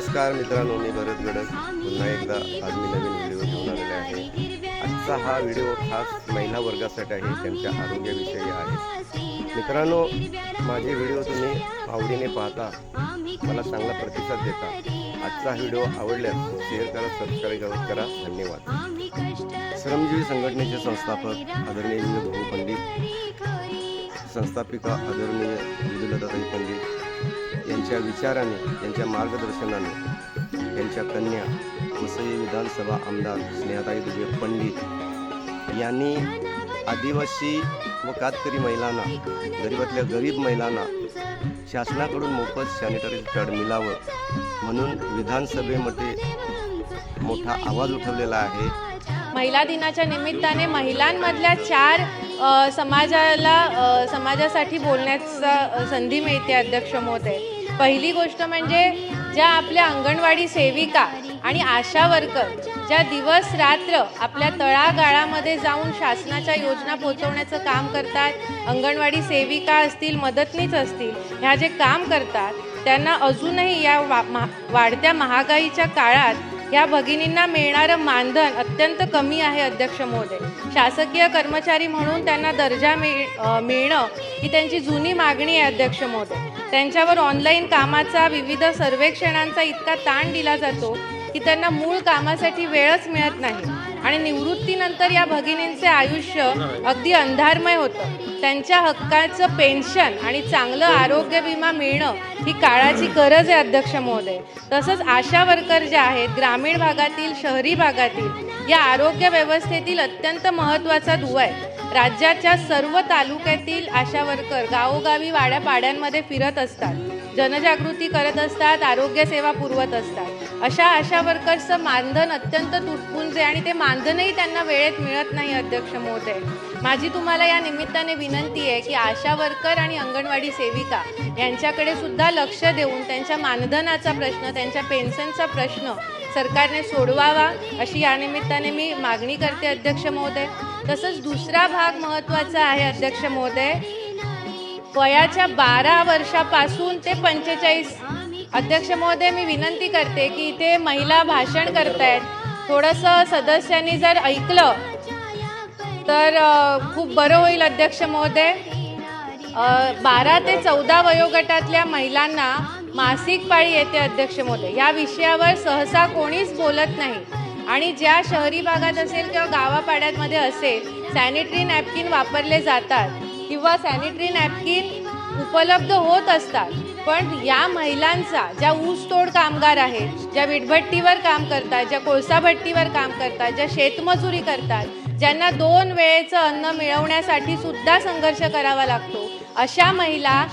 नमस्कार मित्रांनो, मी भरत गडक पुन्हा एकदा आज मी नवीन व्हिडिओ घेऊन आलेले आहे। आजचा हा व्हिडिओ खास महिला वर्गासाठी आहे, त्यांच्या आरोग्याविषयी आहे। मित्रांनो, माझे व्हिडिओ तुम्ही आवडीने पाहता, मला चांगला प्रतिसाद देता। आजचा व्हिडिओ आवडल्यास शेअर करा, सबस्क्राईब करा। धन्यवाद। श्रमजीवी संघटनेचे संस्थापक आदरणीय भाऊ पंडित, संस्थापिका आदरणीय विदुलताताई पंडित यांच्या विचाराने, त्यांच्या मार्गदर्शनाने त्यांच्या कन्या वसई विधानसभा आमदार स्नेहाताई दुबे पंडित यांनी आदिवासी व कातकरी महिलांना, गरीबातल्या गरीब महिलांना शासनाकडून मोफत सॅनिटरी पॅड मिळावं म्हणून विधानसभेमध्ये मोठा आवाज उठवलेला आहे। महिला दिनाच्या निमित्ताने महिलांमधल्या 4 समाजासाठी बोलण्याचा संधी मिळते अध्यक्ष महोदय। पहिली गोष्ट म्हणजे ज्या आपल्या अंगणवाडी सेविका आणि आशा वर्कर ज्या दिवस रात्र आपल्या तळागाळामध्ये जाऊन शासनाच्या योजना पोहोचवण्याचं काम करतात, अंगणवाडी सेविका असतील, मदतनीस असतील, ह्या जे काम करतात त्यांना अजूनही या वाढत्या महागाईच्या काळात या भगिनींना मिळणारं मानधन अत्यंत कमी आहे अध्यक्ष महोदय। शासकीय कर्मचारी म्हणून त्यांना दर्जा मिळणं ही त्यांची जुनी मागणी आहे अध्यक्ष महोदय। त्यांच्यावर ऑनलाईन कामाचा, विविध सर्वेक्षणांचा इतका ताण दिला जातो की त्यांना मूळ कामासाठी वेळच मिळत नाही आणि निवृत्तीनंतर या भगिनींचे आयुष्य अगदी अंधारमय होतं। त्यांच्या हक्काचं पेन्शन आणि चांगलं आरोग्य विमा मिळणं ही काळाची गरज आहे अध्यक्ष महोदय। तसंच आशा वर्कर ज्या आहेत, ग्रामीण भागातील, शहरी भागातील या आरोग्य व्यवस्थेतील अत्यंत महत्त्वाचा दुवा आहे। राज्याच्या सर्व तालुक्यातील आशा वर्कर गावोगावी वाड्यापाड्यांमध्ये फिरत असतात, जनजागृती करत असतात, आरोग्य सेवा पुरवत असतात। अशा आशा वर्कर्सचं मानधन अत्यंत तुटपुंज आहे आणि ते मानधनही त्यांना वेळेत मिळत नाही अध्यक्ष महोदय। माझी तुम्हाला या निमित्ताने विनंती आहे की आशा वर्कर आणि अंगणवाडी सेविका यांच्याकडे सुद्धा लक्ष देऊन त्यांच्या मानधनाचा प्रश्न, त्यांच्या पेन्शनचा प्रश्न सरकारने सोडवावा अशी या निमित्ताने मी मागणी करते अध्यक्ष महोदय। तसंच दुसरा भाग महत्त्वाचा आहे अध्यक्ष महोदय, वयाच्या 12 वर्षापासून ते 45। अध्यक्ष महोदय, मी विनंती करते की इथे महिला भाषण करतायत, थोडंसं सदस्यांनी जर ऐकलं तर खूप बरं होईल अध्यक्ष महोदय। 12 ते 14 वयोगटातल्या महिलांना मासिक पाळी येते अध्यक्ष महोदय। या विषयावर सहसा कोणीच बोलत नाही आणि ज्या शहरी भागात असेल किंवा गावापाड्यांमध्ये असेल सॅनिटरी नॅपकिन वापरले जातात किंवा सॅनिटरी नॅपकिन उपलब्ध होत असतात, पण या महिलांचा, ज्या ऊसतोड कामगार आहेत, ज्या विटभट्टीवर काम करतात, ज्या कोळसा भट्टीवर काम करतात, ज्या शेतमजुरी करतात, ज्यांना 2 वेळेचं अन्न मिळवण्यासाठी सुद्धा संघर्ष करावा लागतो, अशा महिला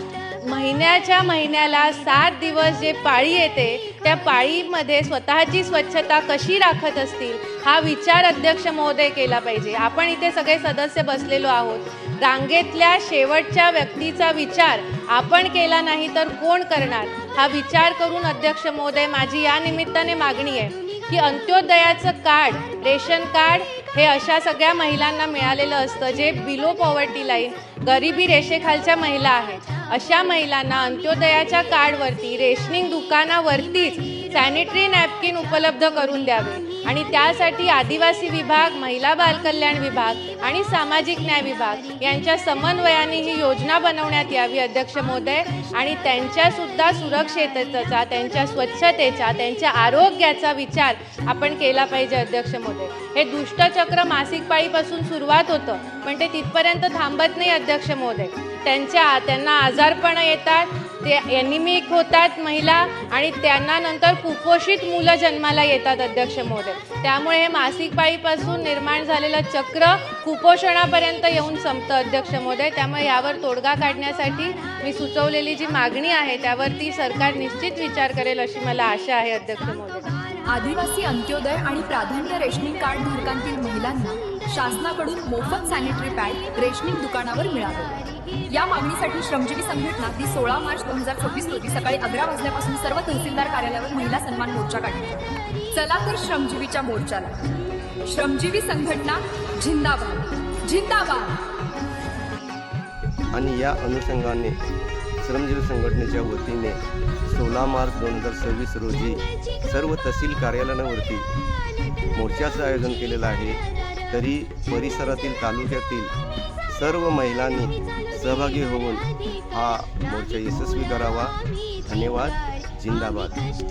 महिन्याला 7 दिवस जे पाळी येते त्या पाळीमध्ये स्वतःची स्वच्छता कशी राखत असतील हा विचार अध्यक्ष महोदय केला पाहिजे। आपण इथे सगळे सदस्य बसलेलो आहोत, रांगेतल्या शेवटच्या व्यक्तीचा विचार आपण केला नाही तर कोण करणार, हा विचार करून अध्यक्ष महोदय माझी या निमित्ताने मागणी आहे की अंत्योदयाचं कार्ड, रेशन कार्ड हे अशा सगळ्या महिलांना मिळालेलं असतं जे बिलो पॉवर्टी लाईन, गरिबी रेषेखालच्या महिला आहेत। अशा महिलांना अंत्योदयाच्या कार्डवरती, रेशनिंग दुकानावरतीच सॅनिटरी नॅपकिन उपलब्ध करून द्यावे आणि त्यासाठी आदिवासी विभाग, महिला बालकल्याण विभाग आणि सामाजिक न्याय विभाग यांच्या समन्वयाने ही योजना बनवण्यात यावी अध्यक्ष महोदय आणि त्यांच्यासुद्धा सुरक्षिततेचा, त्यांच्या स्वच्छतेचा, त्यांच्या आरोग्याचा विचार आपण केला पाहिजे अध्यक्ष महोदय। हे दुष्टचक्र मासिक पाळीपासून सुरुवात होतं पण ते तिथपर्यंत थांबत नाही अध्यक्ष महोदय। त्यांना आजारपण येतात, ते ॲनिमिक होतात महिला आणि त्यांना नंतर कुपोषित मुलं जन्माला येतात अध्यक्ष महोदय। त्यामुळे हे मासिक पाळीपासून निर्माण झालेलं चक्र कुपोषणापर्यंत येऊन संपतं अध्यक्ष महोदय। त्यामुळे यावर तोडगा काढण्यासाठी मी सुचवलेली जी मागणी आहे त्यावरती सरकार निश्चित विचार करेल अशी मला आशा आहे अध्यक्ष महोदय। आदिवासी अंत्योदय आणि प्राधान्य रेशनिंग कार्ड धारकांतील महिलांना शासनाकडून मोफत सॅनिटरी पॅड रेशनिंग दुकानावर मिळावे, या मागणीसाठी श्रमजीवी संघटना 16 मार्च 2026 रोजी सकाळी 11 वाजल्यापासून सर्व तहसीलदार कार्यालयावर महिला सन्मान मोर्चा काढला। चला तर श्रमजीवीच्या मोर्चाला। श्रमजीवी संघटना जिंदाबाद जिंदाबाद। आणि या अनुषंगाने श्रमजीवी संघटनेच्या वतीने 16 मार्च 2026 रोजी सर्व तहसील कार्यालयांवरती मोर्चाचं आयोजन केलेलं आहे। तरी परिसरातील तालुक्यातील सर्व महिलांनी सहभागी होऊन हा मोर्चा यशस्वी करावा। धन्यवाद। जिंदाबाद।